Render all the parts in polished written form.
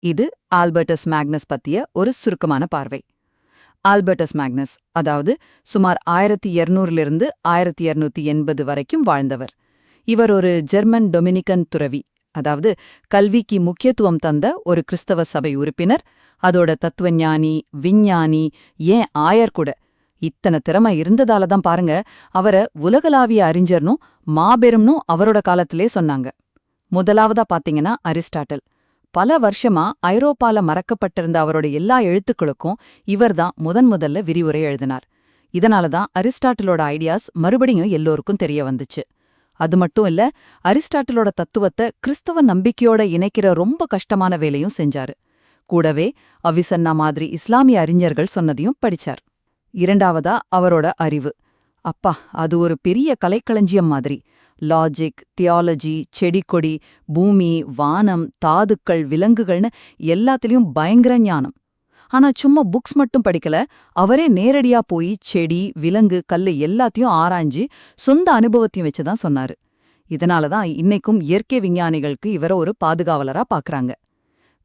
இது ஆல்பர்டஸ் மேக்னஸ் பத்திய ஒரு சுருக்கமான பார்வை. ஆல்பர்டஸ் மேக்னஸ் அதாவது சுமார் 1200 1280 வரைக்கும் வாழ்ந்தவர். இவர் ஒரு ஜெர்மன் டொமினிக்கன் துறவி, அதாவது கல்விக்கு முக்கியத்துவம் தந்த ஒரு கிறிஸ்தவ சபை உறுப்பினர், அதோட தத்துவஞானி, விஞ்ஞானி, ஏன் ஆயர் கூட. இத்தனை திறமை இருந்ததால தான் பாருங்க அவரை உலகளாவிய அறிஞர்னும் மாபெரும்னும் அவரோட காலத்திலே சொன்னாங்க. முதலாவதா பாத்தீங்கன்னா அரிஸ்டாட்டில். பல வருஷமா ஐரோப்பால மறக்கப்பட்டிருந்த அவரோட எல்லா எழுத்துக்களுக்கும் இவர்தான் முதல்ல விரிவுரை எழுதினார். இதனாலதான் அரிஸ்டாட்டிலோட ஐடியாஸ் மறுபடியும் எல்லோருக்கும் தெரிய வந்துச்சு. அது மட்டும் இல்ல, அரிஸ்டாட்டிலோட தத்துவத்தை கிறிஸ்தவ நம்பிக்கையோட இணைக்கிற ரொம்ப கஷ்டமான வேலையும் செஞ்சாரு. கூடவே அவிசன்னா மாதிரி இஸ்லாமிய அறிஞர்கள் சொன்னதையும் படிச்சார். இரண்டாவதா அவரோட அறிவு. அப்பா, அது ஒரு பெரிய கலைக்களஞ்சியம் மாதிரி. லாஜிக், தியாலஜி, செடி கொடி, பூமி, வானம், தாதுக்கள், விலங்குகள்னு எல்லாத்திலயும் பயங்கர ஞானம். ஆனா சும்மா புக்ஸ் மட்டும் படிக்கல, அவரே நேரடியா போய் செடி, விலங்கு, கல்லு எல்லாத்தையும் ஆராய்ஞ்சு சொந்த அனுபவத்தையும் வச்சுதான் சொன்னாரு. இதனாலதான் இன்னைக்கும் இயற்கை விஞ்ஞானிகளுக்கு இவரை ஒரு பாதுகாவலரா பாக்குறாங்க.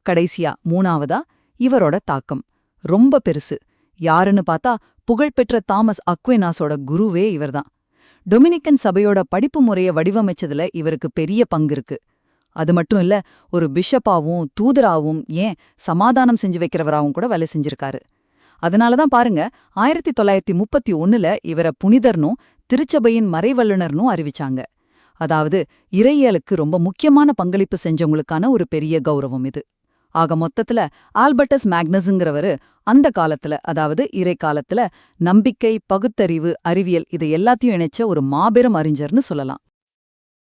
கடைசியா மூணாவதா இவரோட தாக்கம் ரொம்ப பெருசு. யாருன்னு பார்த்தா புகழ்பெற்ற தாமஸ் அக்வினாஸோட குருவே இவர்தான். டொமினிக்கன் சபையோட படிப்பு முறைய வடிவமைச்சதுல இவருக்கு பெரிய பங்கு இருக்கு. அது மட்டும் இல்ல, ஒரு பிஷப்பாவும் தூதராவும், ஏன் சமாதானம் செஞ்சு வைக்கிறவராவும் கூட வேலை செஞ்சிருக்காரு. அதனாலதான் பாருங்க 1931ல இவரை புனிதர்னும் திருச்சபையின் மறைவல்லுனர்னும் அறிவிச்சாங்க. அதாவது இறையியலுக்கு ரொம்ப முக்கியமான பங்களிப்பு செஞ்சவங்களுக்கான ஒரு பெரிய கௌரவம் இது. ஆக மொத்தத்துல ஆல்பர்டஸ் மேக்னஸ்ங்கிறவரு அந்த காலத்துல, அதாவது இறைக்காலத்துல நம்பிக்கை, பகுத்தறிவு, அறிவியல் இது எல்லாத்தையும் இணைச்ச ஒரு மாபெரும் அறிஞர்னு சொல்லலாம்.